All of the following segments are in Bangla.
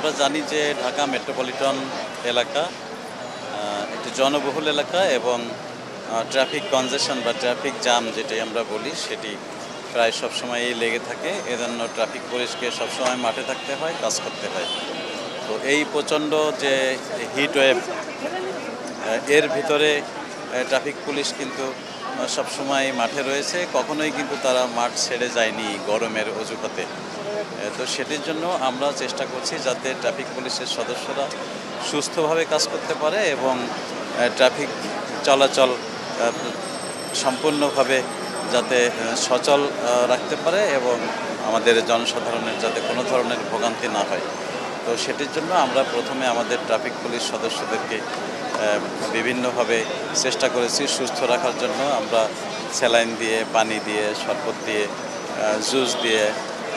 আমরা জানি যে ঢাকা মেট্রোপলিটন এলাকা একটি জনবহুল এলাকা এবং ট্রাফিক কনজেশন বা ট্রাফিক জ্যাম যেটি আমরা বলি সেটি প্রায় সবসময়ই লেগে থাকে। এজন্য ট্রাফিক পুলিশকে সবসময় মাঠে থাকতে হয়, কাজ করতে হয়। তো এই প্রচণ্ড যে হিট ওয়েভ, এর ভিতরে ট্রাফিক পুলিশ কিন্তু সবসময় মাঠে রয়েছে, কখনোই কিন্তু তারা মাঠ ছেড়ে যায়নি গরমের অজুহাতে। তো সেটির জন্য আমরা চেষ্টা করছি যাতে ট্রাফিক পুলিশের সদস্যরা সুস্থভাবে কাজ করতে পারে এবং ট্রাফিক চলাচল সম্পূর্ণভাবে যাতে সচল রাখতে পারে এবং আমাদের জনসাধারণের যাতে কোনো ধরনের ভোগান্তি না হয়। তো সেটির জন্য আমরা প্রথমে আমাদের ট্রাফিক পুলিশ সদস্যদেরকে বিভিন্নভাবে চেষ্টা করেছি সুস্থ রাখার জন্য। আমরা স্যালাইন দিয়ে, পানি দিয়ে, শরবত দিয়ে, জুস দিয়ে,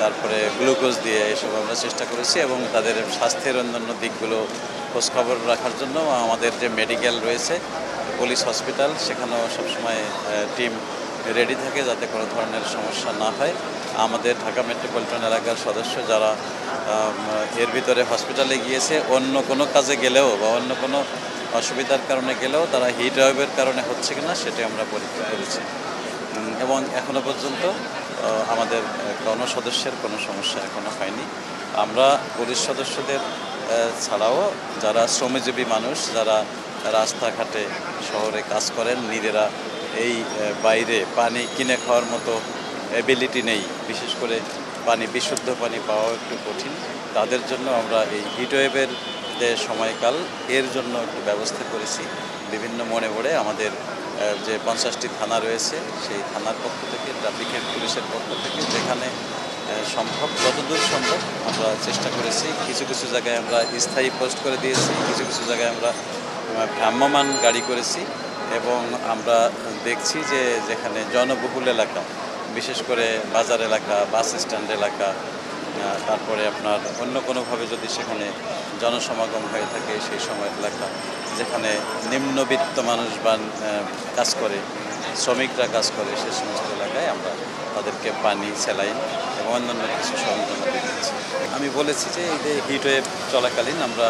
তারপরে গ্লুকোজ দিয়ে এসব আমরা চেষ্টা করেছি এবং তাদের স্বাস্থ্যের অন্যান্য দিকগুলো খোঁজখবর রাখার জন্য আমাদের যে মেডিকেল রয়েছে, পুলিশ হসপিটাল, সেখানেও সবসময় টিম রেডি থাকে যাতে কোনো ধরনের সমস্যা না হয়। আমাদের ঢাকা মেট্রোপলিটন এলাকার সদস্য যারা এর ভিতরে হসপিটালে গিয়েছে, অন্য কোনো কাজে গেলেও বা অন্য কোনো অসুবিধার কারণে গেলেও তারা হিট ওয়েভের কারণে হচ্ছে কিনা সেটি আমরা পরীক্ষা করেছি এবং এখনও পর্যন্ত আমাদের কোনো সদস্যের কোনো সমস্যা এখনও হয়নি। আমরা পুলিশ সদস্যদের ছাড়াও যারা শ্রমজীবী মানুষ, যারা রাস্তাঘাটে শহরে কাজ করেন, নিজেরা এই বাইরে পানি কিনে খাওয়ার মতো এবিলিটি নেই, বিশেষ করে বিশুদ্ধ পানি পাওয়া একটু কঠিন, তাদের জন্য আমরা এই হিটওয়েভের যে সময়কাল, এর জন্য একটু ব্যবস্থা করেছি বিভিন্ন মোড়ে আমাদের যে 50টি থানা রয়েছে সেই থানার পক্ষ থেকে, ট্রাফিকের পুলিশের পক্ষ থেকে যেখানে সম্ভব, যতদূর সম্ভব আমরা চেষ্টা করেছি। কিছু কিছু জায়গায় আমরা স্থায়ী পোস্ট করে দিয়েছি, কিছু কিছু জায়গায় আমরা ভ্রাম্যমাণ গাড়ি করেছি এবং আমরা দেখছি যে যেখানে জনবহুল এলাকা, বিশেষ করে বাজার এলাকা, বাস স্ট্যান্ড এলাকা, তারপরে আপনার অন্য কোনোভাবে যদি সেখানে জনসমাগম হয়ে থাকে সেই সময় এলাকা, যেখানে নিম্নবিত্ত মানুষ বা কাজ করে, শ্রমিকরা কাজ করে, সে সমস্ত এলাকায় আমরা তাদেরকে পানি, স্যালাইন এবং অন্যান্য কিছু সরঞ্জাম দিচ্ছি। আমি বলেছি যে এই যে হিটওয়েভ চলাকালীন আমরা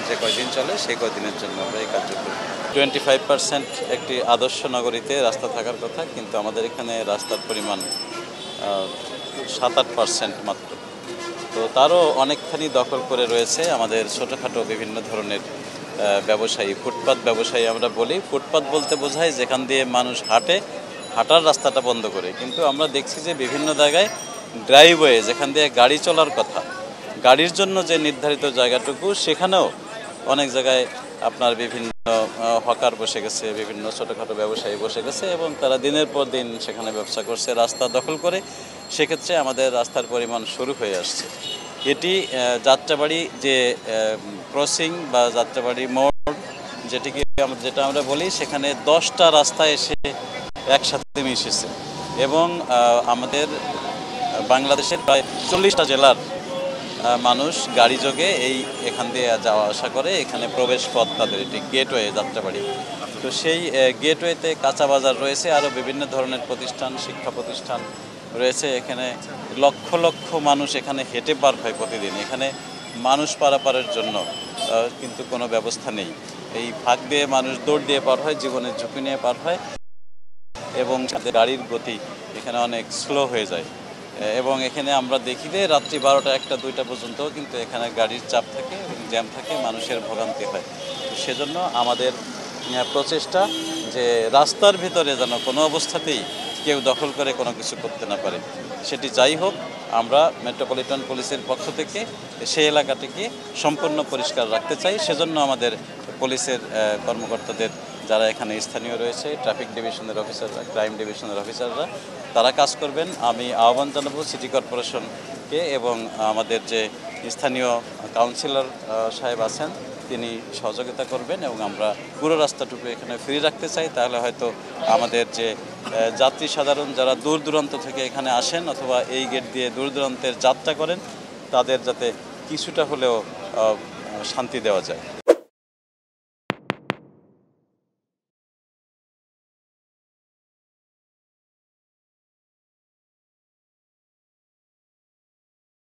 যে কয়দিন চলে সেই কয়দিনের জন্য আমরা এই কার্য করি। 25% একটি আদর্শ নগরীতে রাস্তা থাকার কথা, কিন্তু আমাদের এখানে রাস্তার পরিমাণ 7-8% মাত্র। তো তারও অনেকখানি দখল করে রয়েছে আমাদের ছোটোখাটো বিভিন্ন ধরনের ব্যবসায়ী, ফুটপাত ব্যবসায়ী আমরা বলি। ফুটপাত বলতে বোঝায় যেখান দিয়ে মানুষ হাঁটার রাস্তাটা বন্ধ করে, কিন্তু আমরা দেখছি যে বিভিন্ন জায়গায় ড্রাইভওয়ে, যেখান দিয়ে গাড়ি চলার কথা, গাড়ির জন্য যে নির্ধারিত জায়গাটুকু, সেখানেও অনেক জায়গায় আপনার বিভিন্ন হকার বসে গেছে, বিভিন্ন ছোটোখাটো ব্যবসায়ী বসে গেছে এবং তারা দিনের পর দিন সেখানে ব্যবসা করছে, রাস্তা দখল করে। সেক্ষেত্রে আমাদের রাস্তার পরিমাণ শুরু হয়ে আসছে। এটি যাত্রাবাড়ি যে ক্রসিং বা যাত্রাবাড়ি মোড় যেটা আমরা বলি, সেখানে 10টা রাস্তা এসে একসাথে মিশেছে এবং আমাদের বাংলাদেশের প্রায় 40টা জেলার মানুষ গাড়ি যোগে এখান দিয়ে যাওয়া আসা করে। এখানে প্রবেশ পথ তাদের, এটি গেটওয়ে যাত্রাবাড়ি। তো সেই গেটওয়েতে কাঁচা বাজার রয়েছে, আরও বিভিন্ন ধরনের প্রতিষ্ঠান, শিক্ষা প্রতিষ্ঠান রয়েছে। এখানে লক্ষ লক্ষ মানুষ এখানে হেঁটে পার হয় প্রতিদিন। এখানে মানুষ পারাপারের জন্য কিন্তু কোনো ব্যবস্থা নেই। এই ফাঁক দিয়ে মানুষ দৌড় দিয়ে পার হয়, জীবনের ঝুঁকি নিয়ে পার হয় এবং গাড়ির গতি এখানে অনেক স্লো হয়ে যায় এবং এখানে আমরা দেখি যে রাত্রি 12টা, 1টা, 2টা পর্যন্ত কিন্তু এখানে গাড়ির চাপ থাকে এবং জ্যাম থাকে, মানুষের ভোগান্তি হয়। সেজন্য আমাদের প্রচেষ্টা যে রাস্তার ভিতরে যেন কোনো অবস্থাতেই কেউ দখল করে কোনো কিছু করতে না পারে। সেটি যাই হোক, আমরা মেট্রোপলিটন পুলিশের পক্ষ থেকে সেই এলাকাটিকে সম্পূর্ণ পরিষ্কার রাখতে চাই। সেজন্য আমাদের পুলিশের কর্মকর্তাদের যারা এখানে স্থানীয় রয়েছে, ট্রাফিক ডিভিশনের অফিসাররা, ক্রাইম ডিভিশনের অফিসাররা, তারা কাজ করবেন। আমি আহ্বান জানাবো সিটি কর্পোরেশনকে এবং আমাদের যে স্থানীয় কাউন্সিলর সাহেব আছেন, তিনি সহযোগিতা করবেন এবং আমরা পুরো রাস্তাটুকু এখানে ফ্রি রাখতে চাই। তাহলে হয়তো আমাদের যে যাত্রী সাধারণ যারা দূর দূরান্ত থেকে এখানে আসেন অথবা এই গেট দিয়ে দূর দূরান্তের যাত্রা করেন, তাদের যাতে কিছুটা হলেও শান্তি দেওয়া যায়।